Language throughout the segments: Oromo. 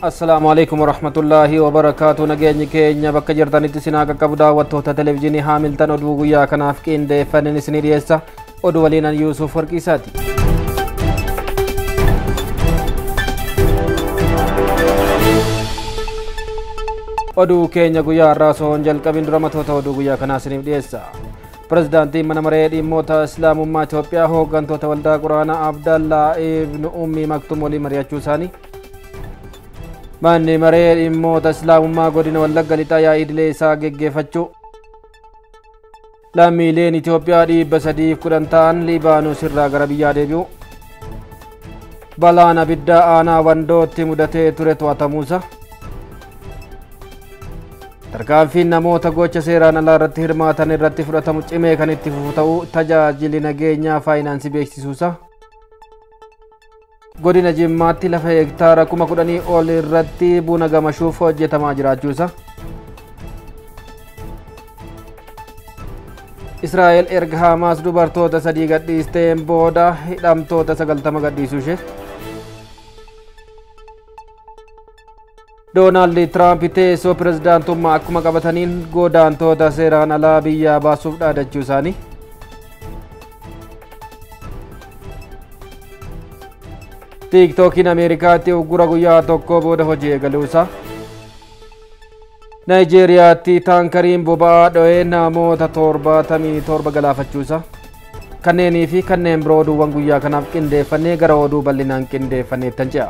السلام عليكم ورحمة الله وبركاته. نجاني كينيا بك جرتني تسيناك كبدا وتوتا تلفزيوني هاملتون ودو ويا كناف كين دي فنن سنيريسا ودو ولينا يوسف وركيساتي. ودو كينيا غويا راسون جل كبين رمتوتا ودو ويا كنا سنيريسا. Presidenti Manamare di Mota Islam Umma Ethiopia hooggantoota waldaa Quraanaa Abdallah ibn Ummi Maktum waliin mari'achuu isaanii. Manni maree dhimmoota Islaamummaa godina Wallagga Lixaa yaa'ii idilee isaa geggeeffachuu. Lammiileen Itoophiyaa 310 ta'an Libaanoos irraa gara biyyaa deebi'u. Balaan abiddaa aanaa Wandootti mudatee ture to'atamuusa. Tarkaanfiin namoota gocha seeraan alaa irratti hirmaatan irratti fudhatamu cimee kan itti fufu ta'uu tajaajilli nageenyaa faayinaansii beeksisuusa. Godina Jimmaatti lafa hektaara 10,000 ol irratti buna gamashuuf hojjetamaa jiraachuusa. Israa'el erga Hamaas dubartoota 3 gadhiisteen booda hidhamtoota 90 gadhiisuu ishee. Donald Trump teessoo pirezidaantummaa akkuma qabataniin godaantota seeraan alaa biyyaa baasuuf dhaadachuu isaanii. TikTokiin Ameerikaatti uggura guyyaa tokko booda hojii eegaluusa. Naayijeeriyaatti taankariin boba'aa dho'ee namoota 77 galaafachuusa. Kanneenii fi kanneen biroo oduuwwan guyyaa kanaaf qindeeffannee gara oduu bal'inaan qindeeffanneettan ce'a.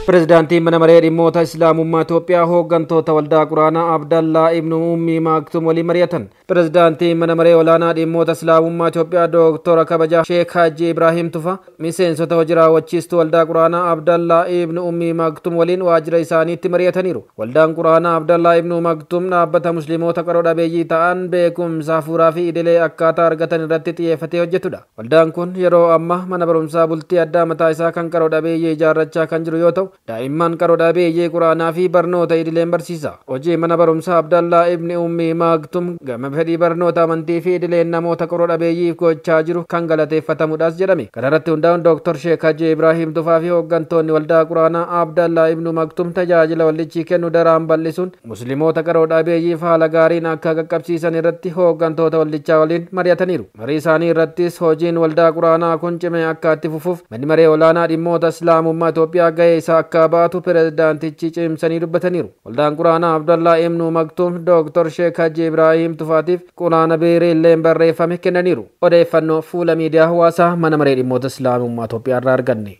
Presidenti Manamare di Mota Islam Umma Ethiopia hooggantoota waldaa Quraanaa Abdallah ibn Ummi Maktum waliin mari'atan. Presidenti Manamare olaanaa dhimmoota Islaamummaa Itoophiyaa Dr. Kabaja Sheekh Haji Ibrahim Tufa miseensota hojii raawwachiistuu waldaa Quraanaa Abdallah ibn Ummi Maktum waliin waajjira isaaniitti mari'ataniiru. Waldaan Quraanaa Abdallah ibn Maktum dhaabbata musliimoota qaroo dhabeeyyii ta'an beekumsa hafuuraa fi idilee akkaataa argatan irratti xiyyeeffatee hojjetudha. Waldaan kun yeroo ammaa mana barumsaa bultii addaa mataa isaa kan qaroo dhabeeyyii ijaarrachaa kan jiru yoo ta'u, daa'imman qaroo dhabeeyyii Quraanaa fi barnoota idileen barsiisa. Hojii mana barumsaa Abdallah ibn Ummi Maktum gama fedhii barnoota amantii fi idileen namoota qaroo dhabeeyyiif gochaa jiru kan galateeffatamuudhaas jedhame. Kana irratti hundaa'uun Dr. Sheekh Haji Ibrahim Tufaa fi hooggantoonni waldaa Quraanaa Abdallah ibn Maktum tajaajila waldichi kennu daraan bal'isuun musliimoota qaroo dhabeeyyiif haala gaariin akka qaqqabsiisan irratti hooggantoota waldichaa waliin mari'ataniiru. Marii isaanii irrattis hojiin waldaa Quraanaa kun cimee akka itti fufuuf manni maree olaanaa dhimmoota Islaamummaa Itoophiyaa gahee isaa akka baatu pirezidaantichi cimsanii dubbataniiru. Waldaan Quraanaa Abdallah ibn Maktum Dr. Sheekh Haji Ibrahim Tufaatiif quraana beeree illeen barreeffame kennaniiru. Odeeffannoo fuula miidiyaa hawaasaa mana maree dhimmoota Islaamummaa Itoophiyaa irraa arganne.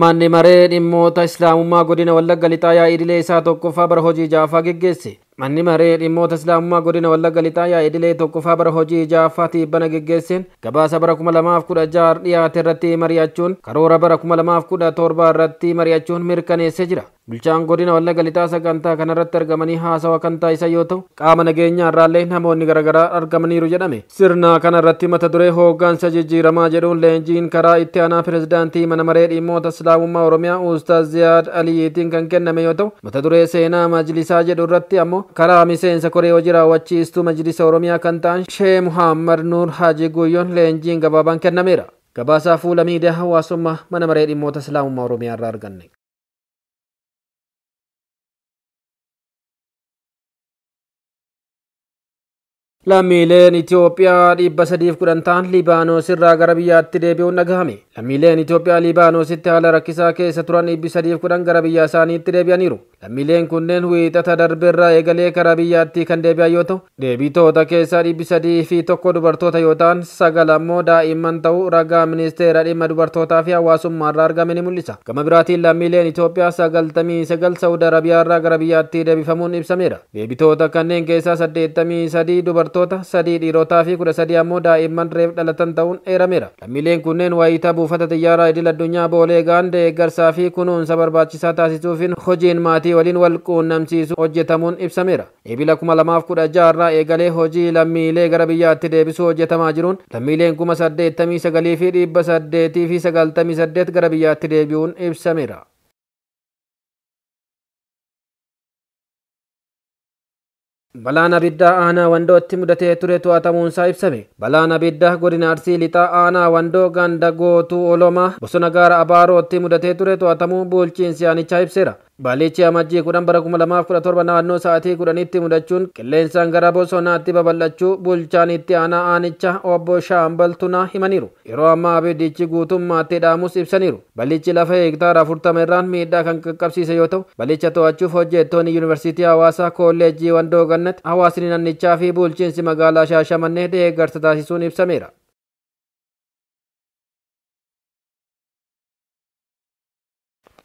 Manni maree dhimmoota Islaamummaa godina Wallagga Lixaa yaa'ii idilee isaa tokkoffaa bara hojii jaafaa geggeesse. Manni maree dhimmoota Islaamummaa godina Wallagga Lixaa yaa'ii idilee tokkoffaa bara hojii jaafaa tibbana geggeesseen gabaasa bara 2016 dhiyaate irratti mari'achuun karoora bara 2017 irratti mari'achuun mirkaneessee jira. Bulchaan godina Wallagga Lixaa sagantaa kanarratti argamanii haasawa kan taasisan yoo ta'u, qaama nageenyaa irraallee namoonni garaagaraa argamaniiru jedhame. Sirna kanarratti mata duree hooggansa jijjiiramaa jedhuun leenjiin karaa itti aanaa pirezidaantii mana maree dhimmoota Islaamummaa Oromiyaa Ustaaz Ziyaad Aliyiitiin kan kenname yoo ta'u, mata duree seenaa majlisaa jedhu irratti ammoo karaa miseensa koree hojii raawwachiistuu majlisa Oromiyaa kan ta'an Shee Muhammad Nuur Haji Guyyoon leenjiin gabaabaan kennameera. Gabaasaa fuula miidiyaa hawaasummaa mana maree dhimmoota Islaamummaa Oromiyaa irraa arganne. Lammiileen Itoophiyaa 310 ta'an Libaanoos irraa gara biyyaatti deebi'uun dhagahame. Lammiileen Itoophiyaa Libaanoositti haala rakkisaa keessa turan 310 gara biyya isaaniitti deebi'aniiru. Lammiileen kunneen wiixata darbeerraa eegalee karaa biyyaatti kan deebi'an yoo ta'u, deebitoota keessaa 301 dubartoota yoo ta'an 9 ammoo daa'imman ta'uu ragaa ministeera dhimma dubartootaa fi hawaasummaa irraa argame ni mul'isa. Gama biraatiin lammiileen Itoophiyaa 99 Saudi Arabiyaa irraa gara biyyaatti deebifamuun ibsameera. Deebitoota kanneen keessaa 83 dubartoota 3 dhiirotaa fi 13 ammoo daa'imman reef dhalatan ta'uun eerameera. Lammiileen kunneen wayitaa buufata xiyyaaraa idil addunyaa Boolee ga'an deeggarsaa fi kunuunsa barbaachisaa taasisuufin hojiin maatii waliin wal quunnamsiisu hojjetamuun ibsameera. Eebila 2016 irraa eegalee hojii lammiilee gara biyyaatti deebisuu hojjetamaa jiruun lammiileen 89,898 gara biyyaatti deebi'uun ibsameera. Balaan abiddaa aanaa wandootti mudatee ture to'atamuunsaa ibsame. Balaan abiddaa godina Arsii lixaa aanaa wandoo ganda gootuu olomaa bosona gaara abaarootti mudatee ture to'atamuu bulchiinsi aanichaa ibseera. Balichi amajjii 10 bara 2017 naannoo sa'aatii 10tti mudachuun qilleensaan gara bosonaatti babal'achuu bulchaan itti aanaa aanichaa obbo Shaambal Tunaa himaniiru. Yeroo ammaa abiddichi guutummaatti dhaamus ibsaniiru. Balichi lafa hektaara 40 irraan miidhaa kan qaqqabsiise yoo ta'u, balicha to'achuuf hojjettoonni yuunivarsiitii Hawaasaa kolleejjii Wandoo Gannat, hawaasni naannichaa fi bulchiinsi magaalaa Shaashamannee deeggarsa taasisuun ibsameera.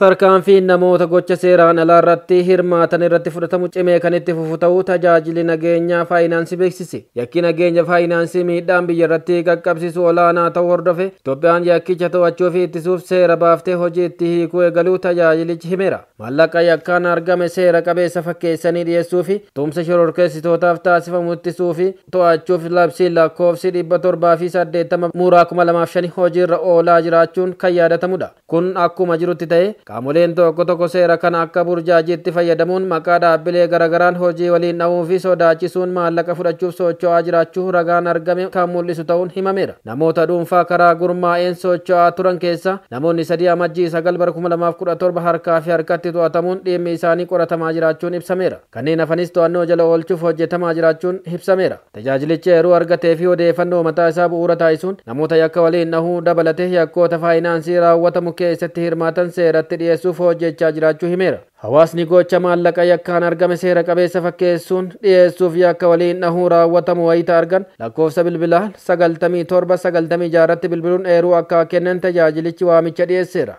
Tarkaanfiin namoota gocha seeraan alaa irratti hirmaatan irratti fudhatamu cimee kan itti fufu ta'uu tajaajilli nageenyaa faayinaansii beeksise. Yakki nageenya faayinaansii miidhaan biyya irratti qaqqabsiisu olaanaa ta'uu hordofe Itoophiyaan yakkicha to'achuu fi ittisuuf seera baaftee hojii itti hiikuu eegaluu tajaajilichi himeera. Maallaqa yakkaan argame seera qabeessa fakkeessanii dhiyeessuu fi tumsa shororkeessitootaaf taasifamu ittisuu fi to'achuuf labsiin lakkoofsi 780 muraa 2005 hojiirra oolaa jiraachuun kan yaadatamudha. Kun akkuma jirutti ta'e qaamoleen tokko tokko seera kana akka burjaajiitti fayyadamuun maqaa dhaabbilee garagaraan hojii waliin dha'uu fi sodaachisuun maallaqa fudhachuuf socho'aa jiraachuu ragaan argame kan mul'isu ta'uun himameera. Namoota dhuunfaa karaa gurmaa'een socho'aa turan keessa namoonni 3 amajjii 9 bara 2017 harkaa fi harkatti to'atamuun dhimmi isaanii qoratamaa jiraachuun ibsameera. Kanneen hafanis to'annoo jala oolchuuf hojjetamaa jiraachuun ibsameera. Tajaajilichi yeroo argatee fi odeeffannoo mataa isaa bu'uura taasisuun namoota yakka waliin dhahuu dabalatee yakkoota faayinaansii raawwatamu keessatti hirmaatan seeratti dhiyeessuuf hojjechaa jiraachuu himeera. Hawaasni gocha maallaqa yakkaan argame seera qabeessa fakkeessuun dhiyeessuuf yakka waliin dhahuu raawwatamu wayita argan lakkoofsa bilbilaa 9796 irratti bilbiluun eeruu akka kennan tajaajilichi waamicha dhiyeesseera.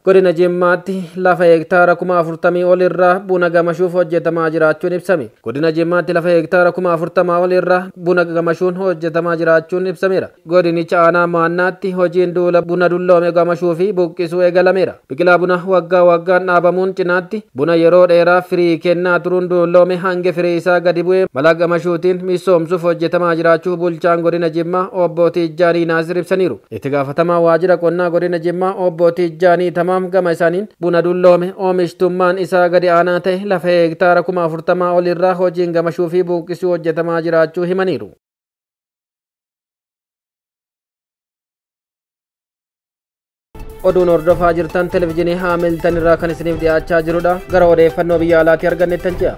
Godina Jimmaatti lafa hektaara 40,000 ol irraa buna gamashuuf hojjetamaa jiraachuun ibsame. Godina Jimmaatti lafa hektaara 40,000 ol irraa buna gamashuun hojjetamaa jiraachuun ibsameera. Godinicha aanaa maannaatti hojiin duula buna dulloome gamashuu fi buqqisuu eegalameera. Biqilaa buna waggaa waggaan dhaabamuun cinaatti buna yeroo dheeraa firii kennaa turuun dulloome hanga firii isaa gadi bu'ee mala gamashuutiin misoomsuuf hojjetamaa jiraachuu bulchaan godina Jimmaa obbo Tijjaanii Naasir ibsaniiru. Itti gaafatamaa waajjira qonnaa godina Jimmaa obbo Tijjaanii Tamaam gama isaaniin buna dulloome oomishtummaan isaa gadi aanaa ta'e lafa hektaara 40,000 ol irraa hojiin gamashuu fi buqqisuu hojjetamaa jiraachuu himaniiru. Oduun hordofaa jirtan televezyiinii Haamiltan irraa kan isiniif dhiyaachaa jirudha. Gara odeeffannoo biyya alaatii arganneettan ji'a.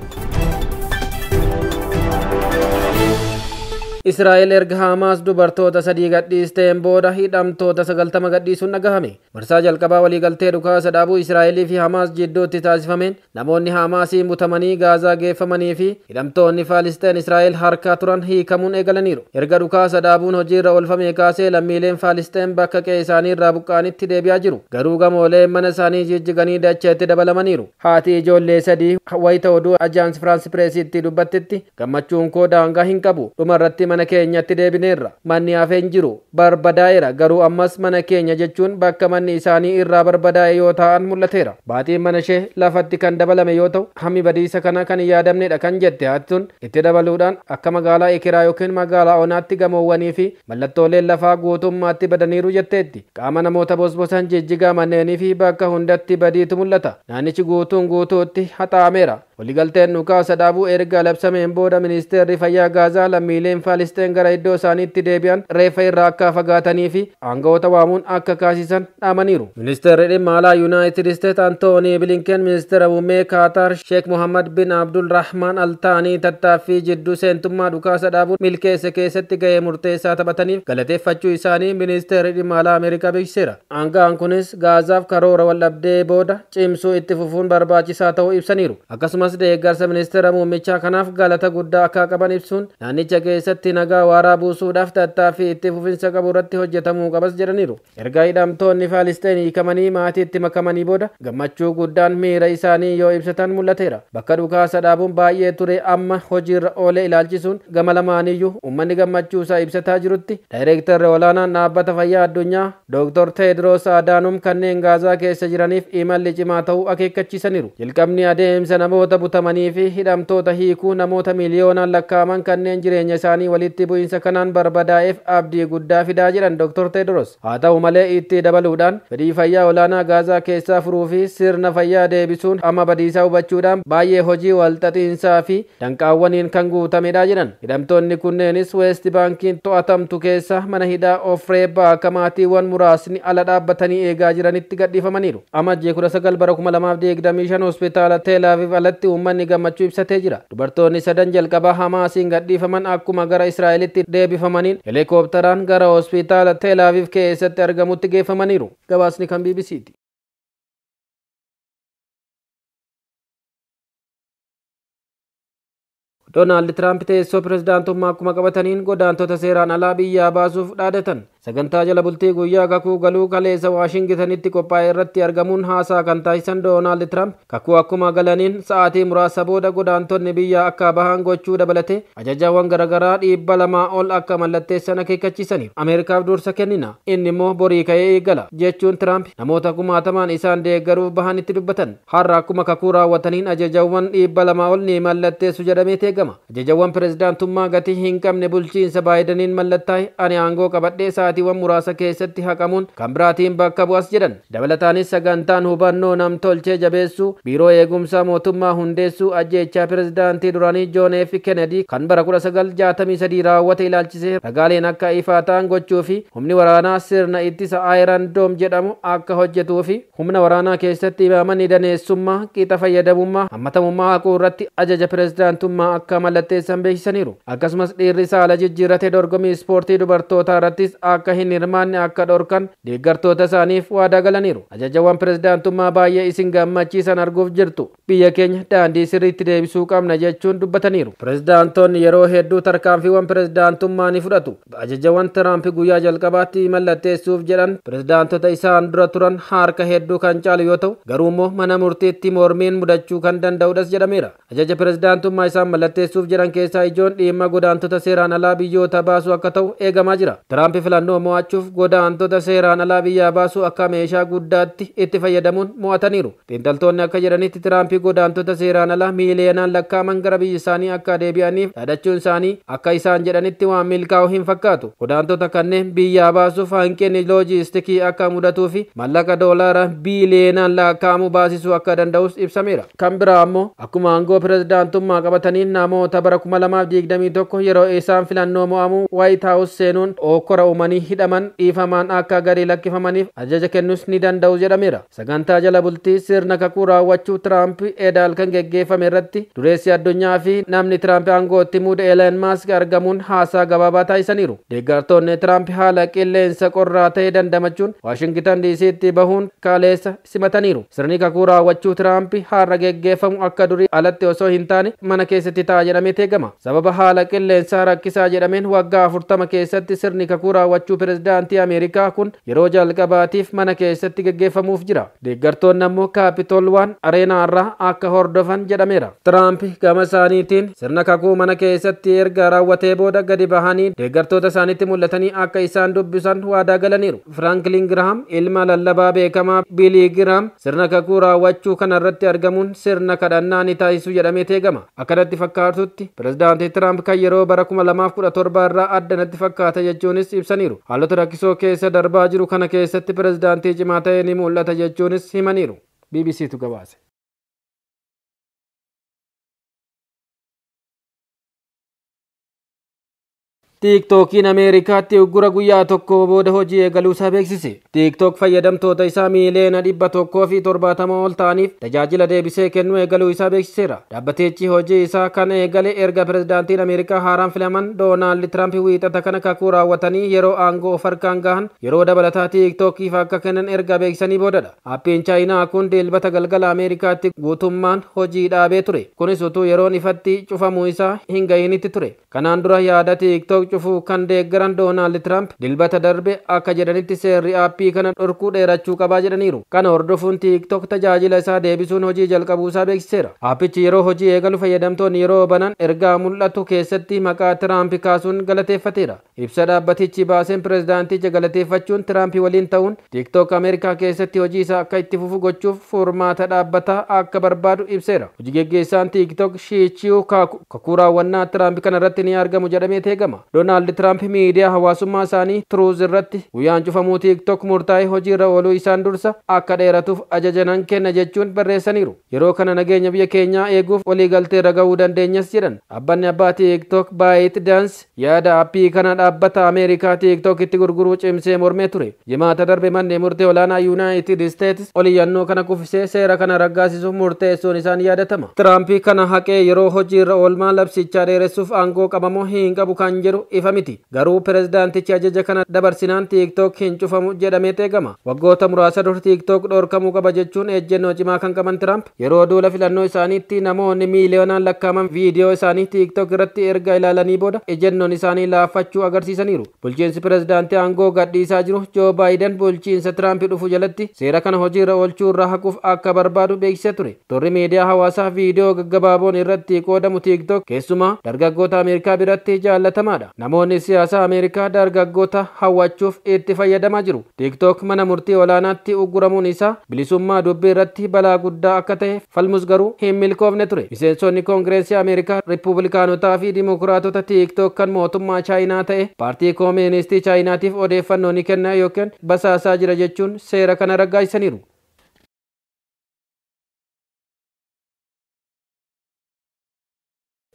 Israa'el erga Hamaas dubartoota 3 gadhiisteen booda hidhamtoota 90 gadhiisuun dhagahame. Marsaa jalqabaa waliigaltee dhukaasa dhaabuu Israa'elii fi Hamaas jidduutti taasifameen namoonni Hamaasiin butamanii Gaazaa geeffamanii fi hidhamtoonni Faalisteen Israa'el harkaa turan hiikamuun eegalaniiru. Erga dhukaasa dhaabuun hojiirra oolfamee kaasee lammiileen Faalisteen bakka qe'ee isaanii irraa buqqaanitti deebi'aa jiru. Garuu gamooleen mana isaanii jijjiganii dacheetti dabalamaniiru. Haati ijoollee 3 wayita oduu Ajaans Firaans Pireesitti dubbattetti gammachuun koo daangaa hin qabu. Dhumarratti mana keenyatti deebineerra. Manni hafeen jiru barbadaa'eera. Garuu ammas mana keenya jechuun bakka manni isaanii irraa barbadaa'e yoo ta'an mul'ateera. Baatiin mana ishee lafatti kan dabalame yoo ta'u hammi badiisa kana kan yaadamnedha kan jette haattuun itti dabaluudhaan akka magaalaa Ekeraa yookiin magaalaa Onaatti gamoowwanii fi mallattooleen lafaa guutummaatti badaniiru jetteetti. Qaama namoota bosbosan jijjigaa manneenii fi bakka hundatti badiitu mul'ata. Naannichi guutuutti haxaameera. Waliigalteen dhukaasa dhaabuu erga labsameen booda ministeerri fayyaa Gaazaa lammiileen Faalisteen gara iddoo isaaniitti deebi'an reeffa irraa akka fagaatanii fi aangawoota waamuun akka kaasisan dhaamaniiru. Ministeerri dhimma alaa Yuunaayitid Isteet Antoonii Bilinken ministeera muummee Kaatar Sheek Mohammed bin Abdul Rahmaan Altaanii tattaaffii jidduu seentummaa dhukaasa dhaabuun milkeesse keessatti gahee murteessaa taphataniif galateeffachuu isaanii ministeerri dhimma alaa Ameerikaa beeksiseera. Aangaan kunis Gaazaaf karoora waldhabdee booda cimsuu itti fufuun barbaachisaa ta'uu ibsaniiru. Akkasumas deeggarsa ministeera muummichaa kanaaf galata guddaa akka qaban ibsuun naannicha keessatti nagaa waaraa buusuudhaaf tattaaffii itti fufinsa qabu irratti hojjetamuu qabas jedhaniiru. Erga hidhamtoonni Faalisteen hiikamanii maatiitti makamanii booda gammachuu guddaan miira isaanii yoo ibsatan mul'ateera. Bakka dhukaasa dhaabuun baay'ee ture amma hojiirra oolee ilaalchisuun gama lamaaniyyuu uummanni gammachuu isaa ibsataa jirutti daayireektarri olaanaan dhaabbata fayyaa addunyaa Dr. Teedroos Adaanoom kanneen Gaazaa keessa jiraniif imalli cimaa ta'uu akeekkachiisaniiru. Jalqabni adeemsa namoota butamanii fi hidhamtoota hiikuu namoota miliyoonaan lakkaa'aman kanneen jireenya isaanii walitti bu'iinsa kanaan barbadaa'eef abdii guddaa fidaa jedhan Dr. Tedros. Haa ta'u malee itti dabaluudhaan fedhii fayyaa olaanaa Gaazaa keessaa furuu fi sirna fayyaa deebisuun amma badiisaa hubachuudhaan baay'ee hojii walxaxiinsaa fi danqaawwaniin kan guutamedha jedhan. Hidhamtoonni kunneenis West Bankiin to'atamtu keessa mana hidhaa Ofree bakka maatiiwwan muraasni ala dhaabbatanii eegaa jiranitti gadhiifamaniiru. Amajjii 19 bara 2025 hospitaala Tel Aviv alatti uummanni gammachuu ibsatee jira. Dubartoonni sadan jalqaba Hamaasiin gadhiifaman akkuma gara Israa'elitti deebifamaniin helikoophteraan gara hospitaala Tel Aviv keessatti argamutti geeffamaniiru. Gabaasni kan BBC'ti. Doonaald Tiraamp teessoo pirezidaantummaa akkuma qabataniin godaantota seeraan alaa biyyaa baasuuf dhaadatan. Sagantaa jala bultii guyyaa kakuu galuu kaleessa Waashingitanitti qophaa'e irratti argamuun haasaa kan taasisan Doonaald Tiraamp kakuu akkuma galaniin sa'aatii muraasa booda godaantonni biyyaa akka bahan gochuu dabalate ajajawwan garaagaraa 200 ol akka mallatteessan akeekkachiisaniiru. Ameerikaaf dursa kennina inni immoo borii ka'ee eegala jechuun Tiraamp namoota kumaatamaan isaan deeggaruuf bahanitti dubbatan. Har'a akkuma kakuu raawwataniin ajajawwan 200 ol ni mallatteessu jedhamee teegama. Ajajawwan pirezidaantummaa gatii hin qabne bulchiinsa Baayidaniin mallattaa'e ani aangoo qabadhee sa'aatiiwwan muraasa keessatti haqamuun kan biraatiin bakka bu'as jedhan. Dabalataanis sagantaan hubannoo nam-tolchee jabeessuu, biiroo eegumsaa mootummaa hundeessuu, ajjeechaa pirezidaantii duraanii John F. Kennedy kan bara 1963 raawwate ilaalchisee ragaaleen akka ifaa ta'an gochuu fi humni waraanaa sirna ittisa Iron Dome jedhamu akka hojjetuu fi humna waraanaa keessatti imaamni daneessummaa, qixa fayyadamummaa, hammatamummaa haquu irratti ajaja pirezidaantummaa akka mallatteessan beeksisaniiru. Akkasumas dhiirri saala jijjiirate dorgommii ispoortii dubartootaa irrattis akka hin hirmaanne akka dhorkan deeggartoota isaaniif waadaa galaniiru. Ajajawwan pirezidaantummaa baay'ee isin gammachiisan arguuf jirtu. Biyya keenya daandii sirriitti deebisuu qabna jechuun dubbataniiru. Pirezidaantonni yeroo hedduu tarkaanfiiwwan pirezidaantummaa ni fudhatu. Ajajawwan Tiraamp guyyaa jalqabaatti mallatteessuuf jedhan pirezidaantota isaan dura turan harka hedduu kan caalu yoo ta'u, garuu immoo mana murtiitti mormiin mudachuu kan danda'udhas jedhameera. Ajaja pirezidaantummaa isaan mallatteessuuf jedhan keessaa ijoon dhimma godaantota seeraan alaa biyyoota baasuu akka ta'u eegamaa jira. Tiraamp filannoo mo'achuuf godaantota seeraan alaa biyyaa baasuu akka meeshaa guddaatti itti fayyadamuun mo'ataniiru. Xiinxaltoonni akka jedhanitti Tiraamp godaantota seeraan alaa miiliyoonaan lakkaa'aman gara biyya isaanii akka deebi'aniif dhaadachuun isaanii akka isaan jedhanitti waan milkaa'u hin fakkaatu. Godaantota kanneen biyyaa baasuuf hanqinni loojiistikii akka mudatuu fi maallaqa doolaara biiliyoonaan lakkaa'amu baasisuu akka danda'us ibsameera. Kan biraa ammoo akkuma aangoo pirezidaantummaa qabataniin namoota bara 2021 yeroo isaan filannoo mo'amu White House seenuun okkora uumanii hidhaman dhiifamaan akka gadi lakkifamaniif ajaja kennuus ni danda'u jedhameera. Sagantaa jala bultii sirna kakuu raawwachuu Tiraamp eedaal kan geggeeffame irratti dureessi addunyaa fi namni Tiraamp aangootti muude Elon Musk argamuun haasaa gabaabaa taasisaniiru. Deeggartoonni Tiraamp haala qilleensa qorraa ta'e dandamachuun Waashingtan DC'tti bahuun kaleessa simataniiru. Sirni kakuu raawwachuu Tiraamp har'a geggeeffamu akka durii alatti osoo hin taane mana keessatti ta'a jedhamee teegama. Sababa haala qilleensaa rakkisaa jedhameen waggaa 40 keessatti sirni kakuu raawwachuu pirezidaantii Ameerikaa kun yeroo jalqabaatiif mana keessatti geggeeffamuuf jira. Deeggartoonni ammoo Kaapitool waan areenaa irraa akka hordofan jedhameera. Tiraamp gama isaaniitiin sirna kakuu mana keessatti erga raawwatee booda gadi bahanii deeggartoota isaaniitti mul'atanii akka isaan dubbisan waadaa galaniiru. Franklin Graham ilma lallabaa beekamaa Billy Graham sirna kakuu raawwachuu kanarratti argamuun sirna kadhannaa ni taasisu jedhamee teegama. Akkanatti fakkaatutti pirezidaantii Tiraamp kan yeroo bara 2017 irraa adda natti fakkaata jechuunis ibsaniiru. Haalota rakkisoo keessa darbaa jiru kana keessatti pirezidaantii cimaa ta'ee ni mul'ata jechuunis himaniiru. BBCtu gabaase. TikTokiin Ameerikaatti uggura guyyaa tokko booda hojii eegaluu isaa beeksise. TikTok fayyadamtoota isaa miiliyoona 170 ol ta'aniif tajaajila deebisee kennuu eegaluu isaa beeksiseera. Dhaabbatichi hojii isaa kan eegale erga pirezidaantiin Ameerikaa haaraan filaman Doonaald Tiraamp wiixata kana kakuu raawwatanii yeroo aangoo of harkaan gahan yeroo dabalataa TikTokiif akka kennan erga beeksisanii boodadha. Aappiin Chaayinaa kun dilbata galgala Ameerikaatti guutummaan hojii dhaabee ture. Kunis utuu yeroon ifatti cufamuu isaa hin ga'initti ture. Kanaan dura yaada TikTok cufuu kan deeggaran Doonaald Tiraamp dilbata darbe akka jedhanitti seerri aappii kana dhorkuu dheerachuu qabaa jedhaniiru. Kana hordofuun TikTok tajaajila isaa deebisuun hojii jalqabuusaa beeksiseera. Aappichi yeroo hojii eegalu fayyadamtoonni yeroo banan ergaa mul'atu keessatti maqaa Tiraamp kaasuun galateeffateera. Ibsa dhaabbatichi baaseen pirezidaanticha galateeffachuun Tiraamp waliin ta'uun TikTok Ameerikaa keessatti hojii isaa akka itti fufu gochuuf furmaata dhaabbataa akka barbaadu ibseera. Hojii geggeessaan TikTok Shiichiyuu kakuu raawwannaa Tiraamp kana irratti ni argamu jedhamee eegama. Doonaald Tiraamp miidiyaa hawaasummaa isaanii Truth irratti guyyaan cufamuu TikTok murtaa'e hojiirra ooluu isaan dursa akka dheeratuuf ajaja nan kenna jechuun barreessaniiru. Yeroo kana nageenya biyya keenyaa eeguuf waliigaltee irra gahuu dandeenyas jedhan. Dhaabbanni abbaa TikTok ByteDance yaada aappii kana dhaabbata Ameerikaa TikTok itti gurguruu cimsee mormee ture. Jimaata darbe manneen murtee olaanaa United States oliyyannoo kana kuffisee seera kana raggaasisuuf murteessuun isaan yaadatama. Tiraamp kana haqee yeroo hojiirra oolmaa labsichaa dheeressuuf aangoo qabamoo hin qabu kan jedhu ifa miti. Garuu pirezidaantichi ajaja kana dabarsinaan TikTok hin cufamu jedhamee eegama. Waggoota muraasa dura TikTok dhorkamuu qaba jechuun ejjennoo cimaa kan qaban Tiraamp yeroo duula filannoo isaaniitti namoonni miiliyoonaan lakkaa'aman viidiyoo isaanii TikTok irratti erga ilaalanii booda ejjennoon isaanii laaffachuu agarsiisaniiru. Bulchiinsi pirezidaantii aangoo gadhiisaa jiru Joo Baayiden bulchiinsa Tiraamp dhufu jalatti seera kana hojiirra oolchuu irraa haquuf akka barbaadu beeksisee ture. Torri miidiyaa hawaasaa viidiyoo gaggabaaboon irratti qoodamu TikTok keessumaa dargaggoota Ameerikaa biratti jaallatamaadha. Namoonni siyaasaa Ameerikaa dargaggoota hawwachuuf itti fayyadamaa jiru. TikTok mana murtii olaanaatti ugguramuun isaa bilisummaa dubbii irratti balaa guddaa akka ta'e falmus garuu hin milkoofne ture. Miseensonni Koongireesii Ameerikaa Ripubilikaanotaa fi Dimokiraatota TikTok kan mootummaa Chaayinaa ta'e paartii Kooministii Chaayinaatiif odeeffannoo ni kenna yookiin basaasaa jira jechuun seera kana raggaasisaniiru.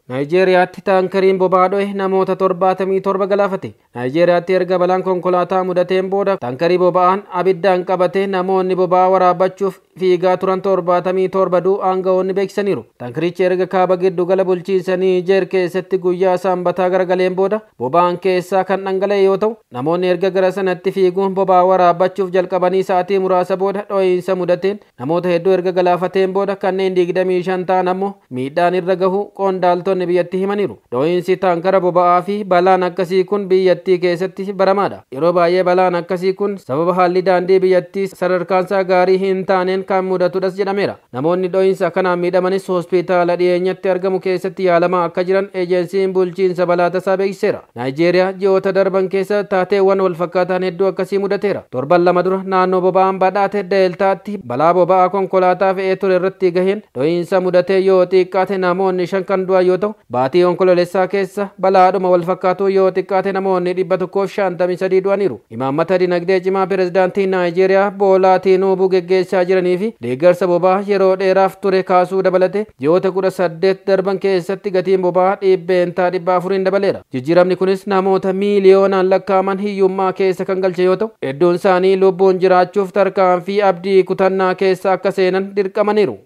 Naayijeeriyaatti taankariin boba'aa dho'e namoota 77 galaafate. Naayijeeriyaatti erga balaan konkolaataa mudateen booda taankarii boba'aan abiddaan qabate namoonni boba'aa waraabbachuuf fiigaa turan 77 du'uu aangawoonni beeksisaniiru. Taankarichi erga kaaba giddu gala bulchiinsa Niijeer keessatti guyyaa Sanbataa garagaleen booda boba'aan keessaa kan dhangala'e yoo ta'u namoonni erga gara sanatti fiiguun boba'aa waraabbachuuf jalqabanii sa'aatii muraasa booda dho'iinsa mudateen namoota hedduu erga galaafateen booda kanneen 25 ta'an ammoo miidhaan irra gahu qondaaltonni biyyattii himaniiru. Dho'iinsi taankara boba'aa fi balaan akkasii kun biyyattii keessatti baramaadha. Yeroo baay'ee balaan akkasii kun sababa haalli daandii biyyattii sadarkaansaa gaarii hin taaneen kan mudatudhas jedhameera. Namoonni dho'iinsa kanaan miidhamanis hospitaala dhiyeenyatti argamu keessatti yaalamaa akka jiran ejensiin bulchiinsa balaa tasaa beeksiseera. Naayijeeriyaa ji'oota darban keessa taateewwan wal fakkaataan hedduu akkasii mudateera. Torban lama dura naannoo boba'aan badhaate Deeltaatti balaa boba'aa konkolaataa fe'ee ture irratti gaheen dho'iinsa mudatee yoo xiqqaate namoonni 5 kan du'an yoo ta'u baatii onkololeessaa keessa balaadhuma wal fakkaatu yoo xiqqaate namoonni 153 du'aniiru. Imaammata dinagdee cimaa pirezidaantii Naayijeeriyaa Boolaa Tinuubuu geggeessaa jiranii fi deeggarsa boba'aa yeroo dheeraaf ture kaasuu dabalate ji'oota 18 darban keessatti gatiin boba'aa dhibbeentaa 400 dabaleera. Jijjiiramni kunis namoota miiliyoonaan lakkaa'aman hiyyummaa keessa kan galche yoo ta'u hedduun isaanii lubbuun jiraachuuf tarkaanfii abdii kutannaa keessa akka seenan dirqamaniiru.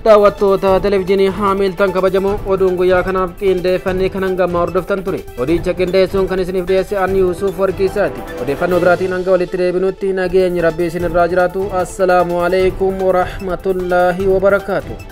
daawwattoota televezyiinii Haamiltan kabajamoo oduun guyyaa kanaaf qindeeffannee kan hanga hordoftan ture. Odicha qindeessuun kan isiniif dhiyeesse an Yuusuf Warqiisaati. Odeeffannoo biraatiin hanga walitti deebinutti nageenyi Rabbii isinirraa jiraatu. Assalaamu alaykum wa rahmatullaahi wa barakaatuh.